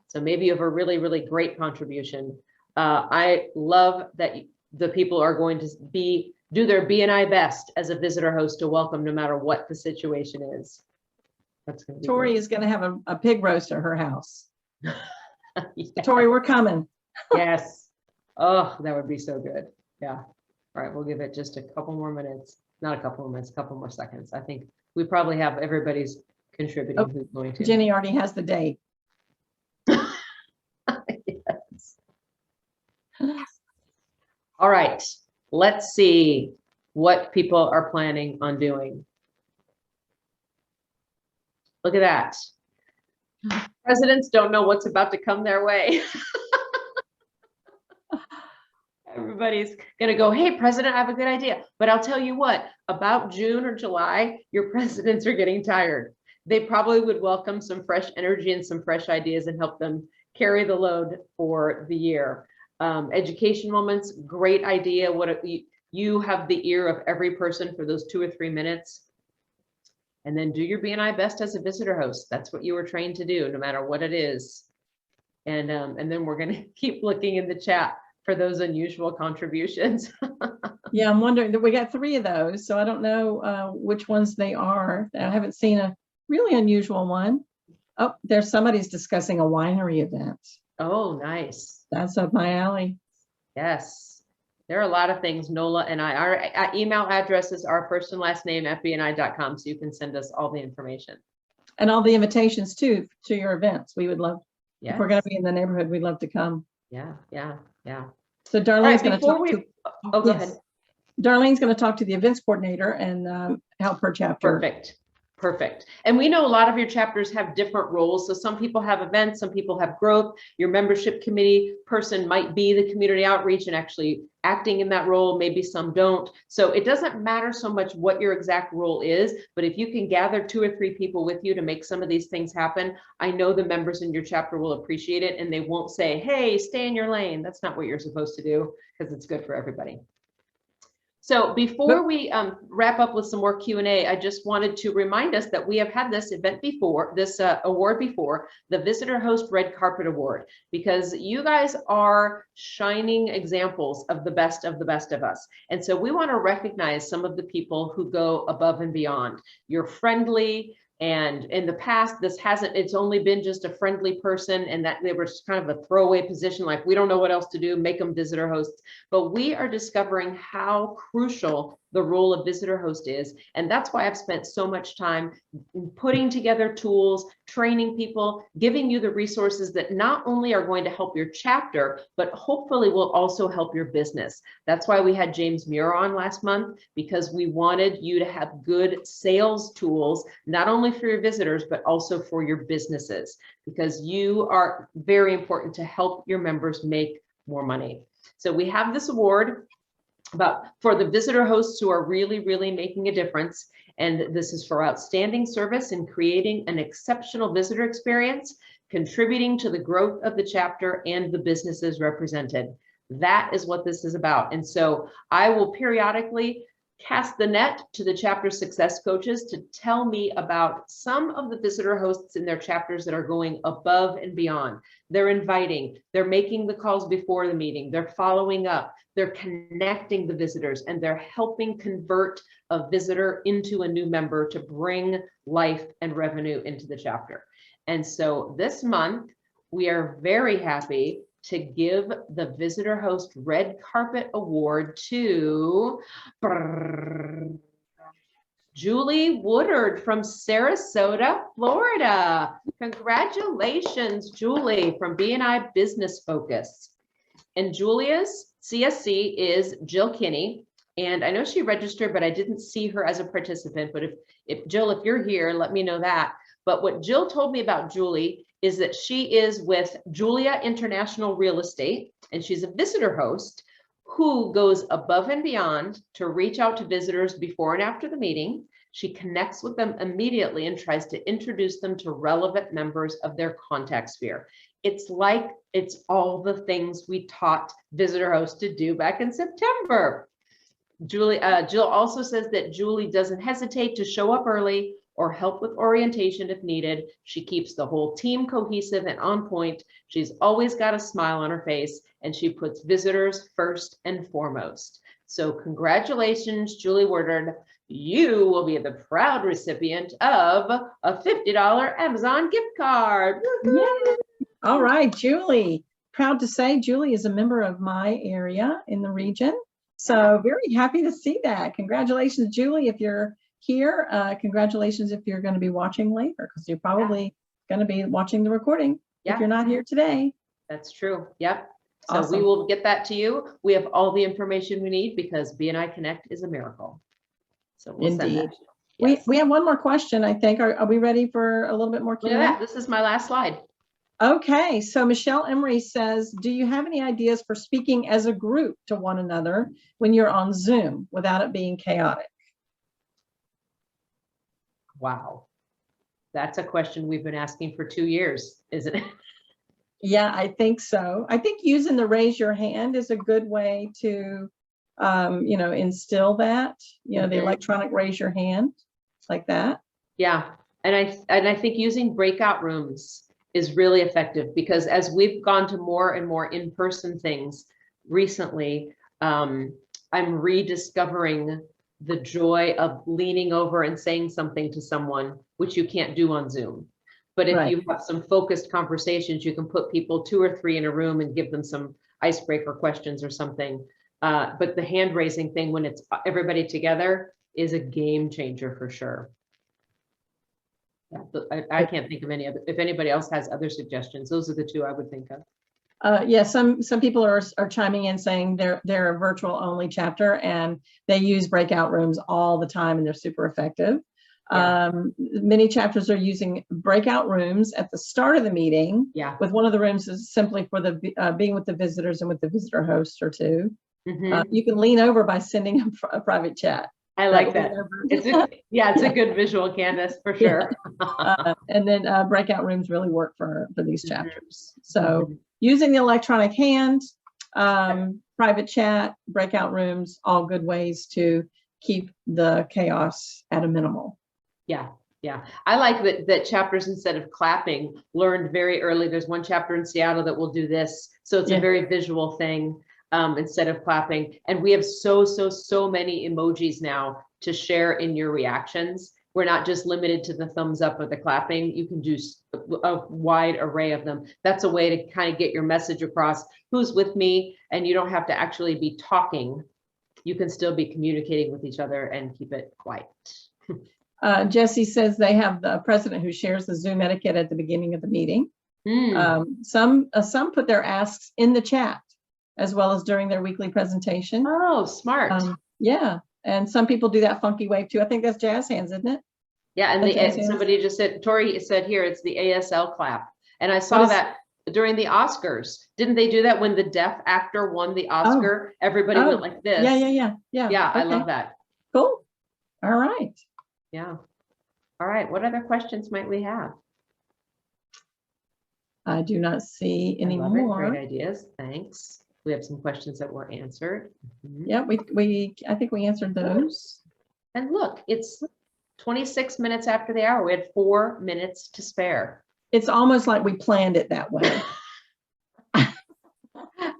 So maybe you have a really, really great contribution. I love that the people are going to do their BNI best as a visitor host to welcome no matter what the situation is. That's going to be
Tori
great.
is going to have a pig roast at her house.
Yeah.
Tori, we're coming.
Yes. Oh, that would be so good. Yeah. All right. We'll give it just a couple more minutes. Not a couple more minutes, a couple more seconds. I think we probably have everybody's contributing who's going to.
Jenny already has the date.
Yes. All right. Let's see what people are planning on doing. Look at that. Presidents don't know what's about to come their way. Everybody's going to go, hey, President, I have a good idea. But I'll tell you what, about June or July, your presidents are getting tired. They probably would welcome some fresh energy and some fresh ideas and help them carry the load for the year. Education moments, great idea. You have the ear of every person for those 2 or 3 minutes. And then do your BNI best as a visitor host. That's what you were trained to do, no matter what it is. And then we're going to keep looking in the chat for those unusual contributions.
Yeah, I'm wondering that we got 3 of those, so I don't know which ones they are. I haven't seen a really unusual one. Oh, there's somebody's discussing a winery event.
Oh, nice.
That's up my alley.
Yes. There are a lot of things. Nola and our email addresses are first and last name @bni.com, so you can send us all the information.
And all the invitations too to your events. We would love,
Yes.
if we're going to be in the neighborhood, we'd love to come.
Yeah, yeah, yeah.
So Darlene's going to
before
talk to.
Oh, go
Yes.
ahead.
Darlene's going to talk to the events coordinator and help her chapter.
Perfect. Perfect. And we know a lot of your chapters have different roles. So some people have events, some people have growth. Your membership committee person might be the community outreach and actually acting in that role. Maybe some don't. So it doesn't matter so much what your exact role is, but if you can gather 2 or 3 people with you to make some of these things happen, I know the members in your chapter will appreciate it, and they won't say, hey, stay in your lane. That's not what you're supposed to do, because it's good for everybody. So before we wrap up with some more Q&A, I just wanted to remind us that we have had this event before, this award before, the Visitor Host Red Carpet Award, because you guys are shining examples of the best of us. And so we want to recognize some of the people who go above and beyond. You're friendly. And in the past, it's only been just a friendly person, and that they were kind of a throwaway position, like we don't know what else to do, make them visitor hosts. But we are discovering how crucial the role of visitor host is. And that's why I've spent so much time putting together tools, training people, giving you the resources that not only are going to help your chapter, but hopefully will also help your business. That's why we had James Muir on last month, because we wanted you to have good sales tools, not only for your visitors, but also for your businesses, because you are very important to help your members make more money. So we have this award for the visitor hosts who are really, really making a difference. And this is for outstanding service in creating an exceptional visitor experience, contributing to the growth of the chapter and the businesses represented. That is what this is about. And so I will periodically cast the net to the chapter success coaches to tell me about some of the visitor hosts in their chapters that are going above and beyond. They're inviting, they're making the calls before the meeting, they're following up, they're connecting the visitors, and they're helping convert a visitor into a new member to bring life and revenue into the chapter. And so this month, we are very happy to give the Visitor Host Red Carpet Award to Julie Woodard from Sarasota, Florida. Congratulations, Julie, from BNI Business Focus. And Julia's CSC is Jill Kinney. And I know she registered, but I didn't see her as a participant. But if Jill, if you're here, let me know that. But what Jill told me about Julie is that she is with Julia International Real Estate, and she's a visitor host who goes above and beyond to reach out to visitors before and after the meeting. She connects with them immediately and tries to introduce them to relevant members of their contact sphere. It's like it's all the things we taught visitor hosts to do back in September. Jill also says that Julie doesn't hesitate to show up early or help with orientation if needed. She keeps the whole team cohesive and on point. She's always got a smile on her face, and she puts visitors first and foremost. So congratulations, Julie Woodard. You will be the proud recipient of a $50 Amazon gift card.
Yay. All right, Julie. Proud to say Julie is a member of my area in the region. So very happy to see that. Congratulations, Julie, if you're here. Congratulations if you're going to be watching later, because you're probably going to be watching the recording if you're not here today.
That's true. Yep. So
Awesome.
we will get that to you. We have all the information we need because BNI Connect is a miracle. So we'll
Indeed.
send that. Yes.
We have one more question, I think. Are we ready for a little bit more
Look
Q&A?
at that. This is my last slide.
Okay, so Michelle Emery says, do you have any ideas for speaking as a group to one another when you're on Zoom without it being chaotic?
Wow. That's a question we've been asking for 2 years, isn't it?
Yeah, I think so. I think using the raise your hand is a good way to, instill that, the electronic raise your hand, like that.
Yeah. And I think using breakout rooms is really effective, because as we've gone to more and more in-person things recently, I'm rediscovering the joy of leaning over and saying something to someone, which you can't do on Zoom. But if you have some focused conversations, you can put people 2 or 3 in a room and give them some icebreaker questions or something. But the hand raising thing, when it's everybody together, is a game changer for sure. Yeah, I can't think of any other. If anybody else has other suggestions, those are the 2 I would think of.
Yeah, some people are chiming in saying they're a virtual only chapter and they use breakout rooms all the time and they're super effective. Yeah. Many chapters are using breakout rooms at the start of the meeting. Yeah. With one of the rooms is simply for the being with the visitors and with the visitor host or 2. Mm-hmm. You can lean over by sending a private chat.
I like that. It's a good visual, Candace, for sure.
And then breakout rooms really work for these chapters. So using the electronic hand, private chat, breakout rooms, all good ways to keep the chaos at a minimal. Yeah.
Yeah. I like that chapters, instead of clapping, learned very early. There's one chapter in Seattle that will do this. So it's a very visual thing. Instead of clapping. And we have so many emojis now to share in your reactions. We're not just limited to the thumbs up or the clapping. You can do a wide array of them. That's a way to kind of get your message across, who's with me, and you don't have to actually be talking. You can still be communicating with each other and keep it quiet.
Jesse says they have the president who shares the Zoom etiquette at the beginning of the meeting. Some put their asks in the chat, as well as during their weekly presentation.
Oh, smart.
Yeah, and some people do that funky wave too. I think that's jazz hands, isn't it?
Yeah, and somebody just said, Tori said here, it's the ASL clap. And I saw that during the Oscars. Didn't they do that when the deaf actor won the Oscar? Everybody went like this.
Yeah.
Yeah, okay. I love that.
Cool. All right.
Yeah. All right, what other questions might we have?
I do not see any more.
Great ideas, thanks. We have some questions that were answered.
Yeah, I think we answered those.
And look, it's 26 minutes after the hour. We had 4 minutes to spare.
It's almost like we planned it that way.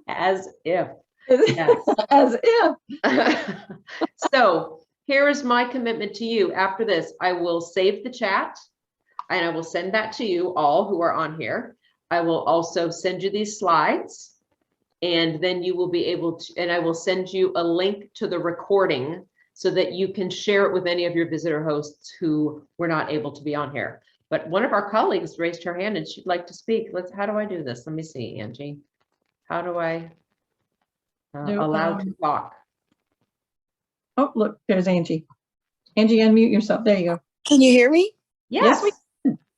As if.
Yes. As if.
So here is my commitment to you. After this, I will save the chat and I will send that to you all who are on here. I will also send you these slides. And then you will be able to, and I will send you a link to the recording so that you can share it with any of your visitor hosts who were not able to be on here. But one of our colleagues raised her hand and she'd like to speak. How do I do this? Let me see, Angie. How do I allow to talk?
Oh, look, there's Angie. Angie, unmute yourself. There you go.
Can you hear me?
Yes.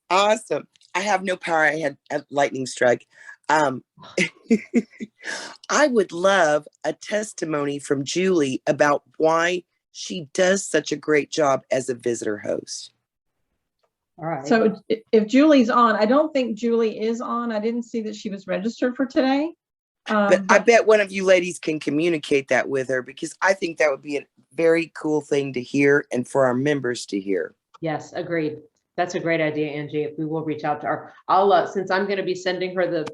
Awesome. I have no power. I had a lightning strike. I would love a testimony from Julie about why she does such a great job as a visitor host.
All right.
So if Julie's on, I don't think Julie is on. I didn't see that she was registered for today.
But I bet one of you ladies can communicate that with her, because I think that would be a very cool thing to hear and for our members to hear.
Yes, agreed. That's a great idea, Angie. If we will reach out to her, I'll since I'm going to be sending her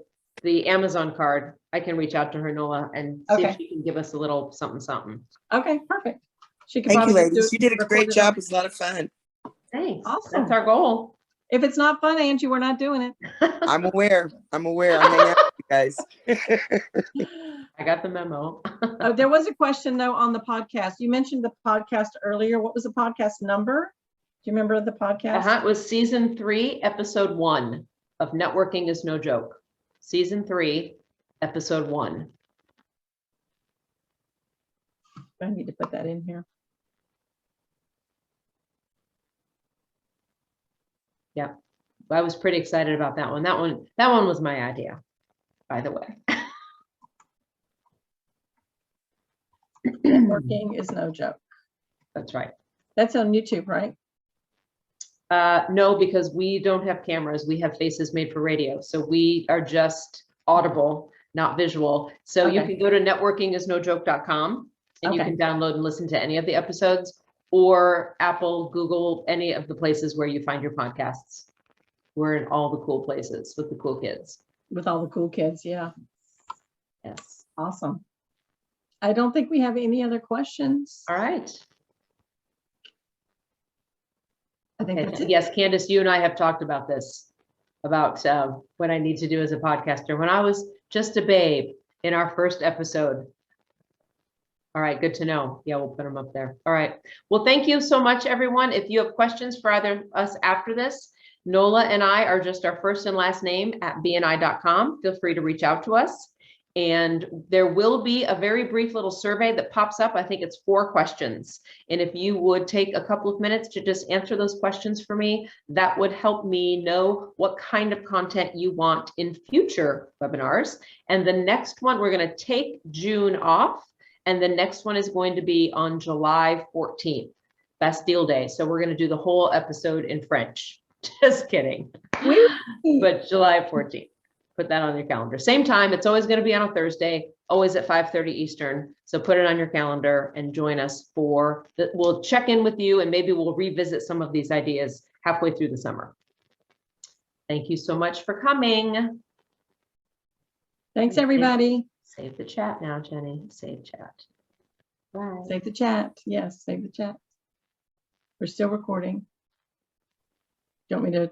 the Amazon card, I can reach out to her, Nola, and see if she can give us a little something.
Okay, perfect. She can.
Thank you, ladies. You did a great job. It was a lot of fun.
Thanks.
Awesome.
That's our goal.
If it's not fun, Angie, we're not doing it.
I'm aware. I'm hanging out with you guys.
I got the memo.
Oh, there was a question though on the podcast. You mentioned the podcast earlier. What was the podcast number? Do you remember the podcast?
It was season 3, episode 1 of Networking is No Joke. Season 3, episode 1.
I need to put that in here.
Yeah, I was pretty excited about that one. That one was my idea, by the way.
Networking is no joke.
That's right.
That's on YouTube, right?
No, because we don't have cameras. We have faces made for radio. So we are just audible, not visual. So you can go to networkingisnojoke.com and you can download and listen to any of the episodes, or Apple, Google, any of the places where you find your podcasts. We're in all the cool places with the cool kids.
With all the cool kids, yeah.
Yes.
Awesome. I don't think we have any other questions.
All right.
I think that's it.
Yes, Candace, you and I have talked about this, about what I need to do as a podcaster. When I was just a babe in our first episode. All right, good to know. Yeah, we'll put them up there. All right. Well, thank you so much, everyone. If you have questions for either us after this, Nola and I are just our first and last name at bni.com. Feel free to reach out to us. And there will be a very brief little survey that pops up. I think it's 4 questions. And if you would take a couple of minutes to just answer those questions for me, that would help me know what kind of content you want in future webinars. And the next one, we're going to take June off. And the next one is going to be on July 14th, Bastille Day. So we're going to do the whole episode in French. Just kidding. But July 14th. Put that on your calendar. Same time. It's always going to be on a Thursday, always at 5:30 Eastern. So put it on your calendar and join us for we'll check in with you, and maybe we'll revisit some of these ideas halfway through the summer. Thank you so much for coming.
Thanks, everybody.
Save the chat now, Jenny. Save chat. Bye.
Save the chat. Yes, save the chat. We're still recording. Do you want me to